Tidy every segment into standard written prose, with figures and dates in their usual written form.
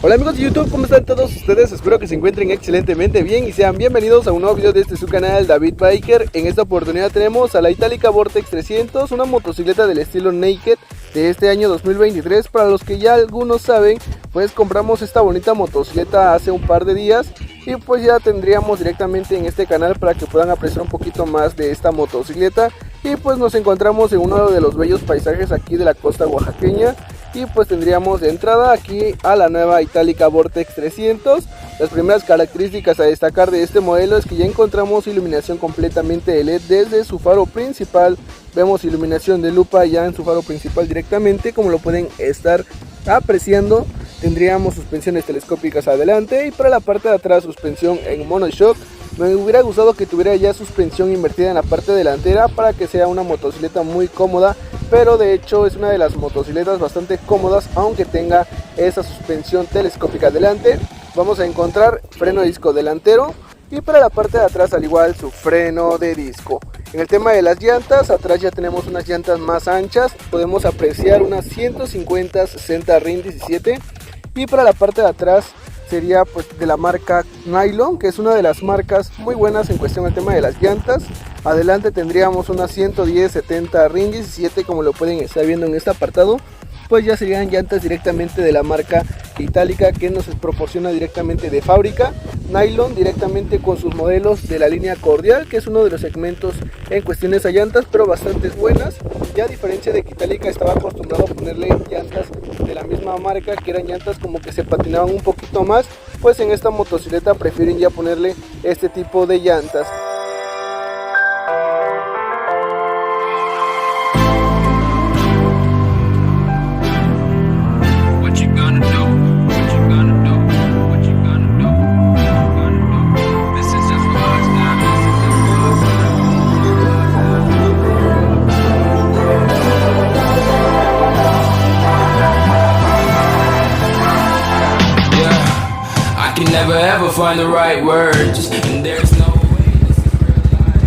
Hola amigos de YouTube, ¿cómo están todos ustedes? Espero que se encuentren excelentemente bien y sean bienvenidos a un nuevo video de su canal David Biker. En esta oportunidad tenemos a la Itálica Vortex 300, una motocicleta del estilo Naked de este año 2023. Para los que ya algunos saben, pues compramos esta bonita motocicleta hace un par de días y pues ya tendríamos directamente en este canal para que puedan apreciar un poquito más de esta motocicleta. Y pues nos encontramos en uno de los bellos paisajes aquí de la costa oaxaqueña. Y pues tendríamos de entrada aquí a la nueva Itálica Vortex 300. Las primeras características a destacar de este modelo es que ya encontramos iluminación completamente de LED desde su faro principal. Vemos iluminación de lupa ya en su faro principal directamente, como lo pueden estar apreciando. Tendríamos suspensiones telescópicas adelante y para la parte de atrás suspensión en monoshock. Me hubiera gustado que tuviera ya suspensión invertida en la parte delantera para que sea una motocicleta muy cómoda, pero de hecho es una de las motocicletas bastante cómodas aunque tenga esa suspensión telescópica adelante. Vamos a encontrar freno de disco delantero y para la parte de atrás al igual su freno de disco. En el tema de las llantas, atrás ya tenemos unas llantas más anchas, podemos apreciar unas 150/60 RIN 17 y para la parte de atrás sería pues de la marca Nylon, que es una de las marcas muy buenas en cuestión del tema de las llantas. Adelante tendríamos unas 110/70 RIN 17, como lo pueden estar viendo en este apartado. Pues ya serían llantas directamente de la marca Itálica, que nos proporciona directamente de fábrica. Nylon directamente con sus modelos de la línea Cordial, que es uno de los segmentos en cuestiones a llantas, pero bastante buenas. Ya a diferencia de que Itálica estaba acostumbrado a ponerle llantas de la misma marca, que eran llantas como que se patinaban un poquito más, pues en esta motocicleta prefieren ya ponerle este tipo de llantas. Never ever find the right words, and there's no way this is real life.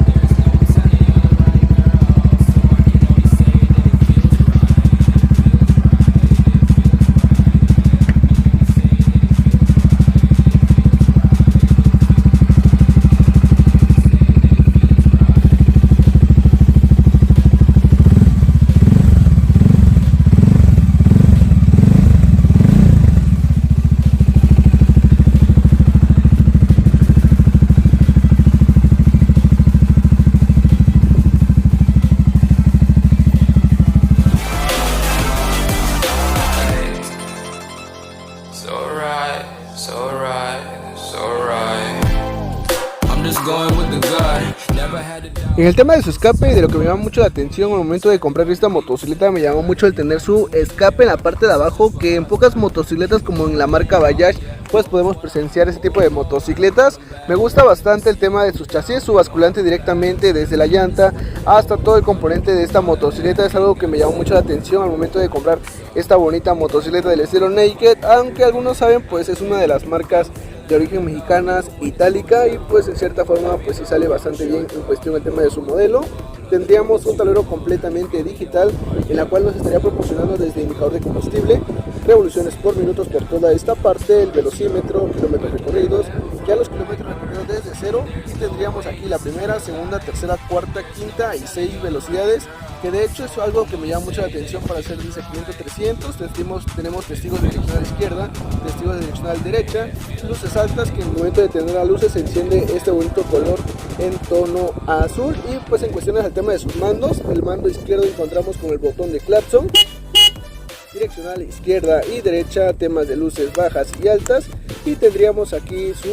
There's no telling you're the right girl, so I can only say that it feels En el tema de su escape y de lo que me llama mucho la atención al momento de comprar esta motocicleta, me llamó mucho el tener su escape en la parte de abajo, que en pocas motocicletas como en la marca Bajaaj pues podemos presenciar ese tipo de motocicletas. Me gusta bastante el tema de sus chasis, su basculante directamente desde la llanta hasta todo el componente de esta motocicleta. Es algo que me llamó mucho la atención al momento de comprar esta bonita motocicleta del estilo Naked, aunque algunos saben pues es una de las marcas de origen mexicanas Itálica y pues en cierta forma pues sí sale bastante bien en cuestión del tema de su modelo. Tendríamos un tablero completamente digital en la cual nos estaría proporcionando desde indicador de combustible, revoluciones por minutos por toda esta parte, el velocímetro, kilómetros recorridos, ya los kilómetros recorridos desde cero, y tendríamos aquí la primera, segunda, tercera, cuarta, quinta y 6 velocidades, que de hecho es algo que me llama mucho la atención para hacer el segmento 300. Tenemos testigos de direccional izquierda, testigos de direccional derecha, luces altas, que en el momento de tener las luces se enciende este bonito color en tono azul. Y pues en cuestiones al tema de sus mandos, el mando izquierdo encontramos con el botón de claxon, direccional izquierda y derecha, temas de luces bajas y altas, y tendríamos aquí su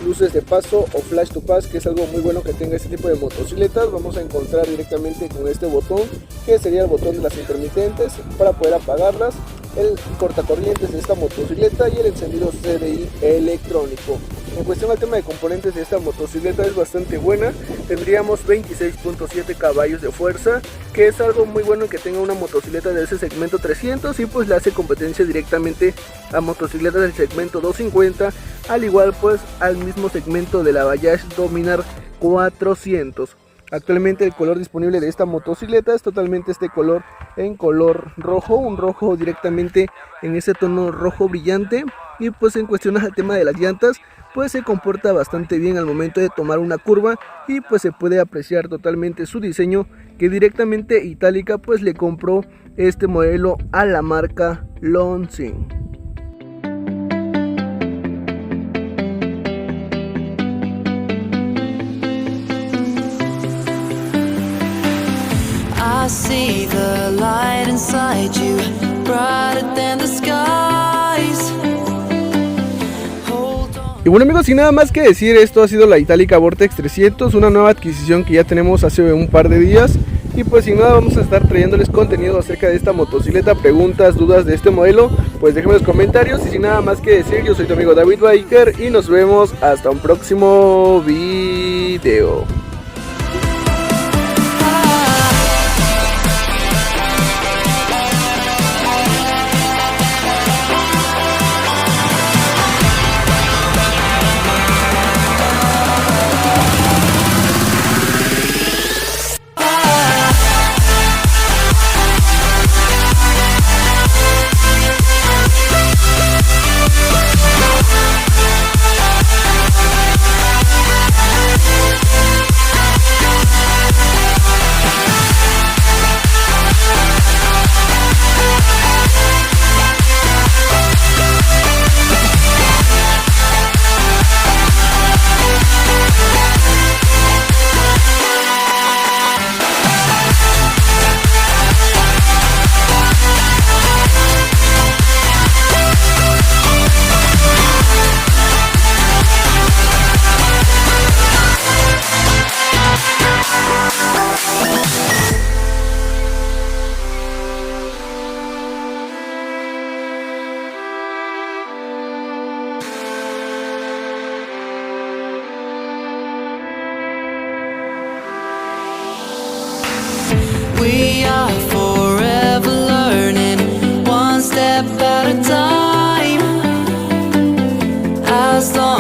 luces de paso o flash to pass, que es algo muy bueno que tenga este tipo de motocicletas. Vamos a encontrar directamente con este botón, que sería el botón de las intermitentes para poder apagarlas, el cortacorrientes de esta motocicleta y el encendido CDI electrónico. En cuestión al tema de componentes de esta motocicleta es bastante buena. Tendríamos 26.7 caballos de fuerza, que es algo muy bueno que tenga una motocicleta de ese segmento 300, y pues le hace competencia directamente a motocicletas del segmento 250, al igual pues al mismo segmento de la Bajaaj Dominar 400. Actualmente el color disponible de esta motocicleta es totalmente este color en color rojo, un rojo directamente en ese tono rojo brillante. Y pues en cuestión al tema de las llantas, pues se comporta bastante bien al momento de tomar una curva y pues se puede apreciar totalmente su diseño, que directamente Itálica pues le compró este modelo a la marca Lonsing. I see the light inside you, brighter than the skies. Hold on. Y bueno amigos, sin nada más que decir, esto ha sido la Itálica Vortex 300, una nueva adquisición que ya tenemos hace un par de días. Y pues sin nada vamos a estar trayéndoles contenido acerca de esta motocicleta, preguntas, dudas de este modelo, pues déjenme los comentarios. Y sin nada más que decir, yo soy tu amigo David Biker y nos vemos hasta un próximo video. We are forever learning, one step at a time. As long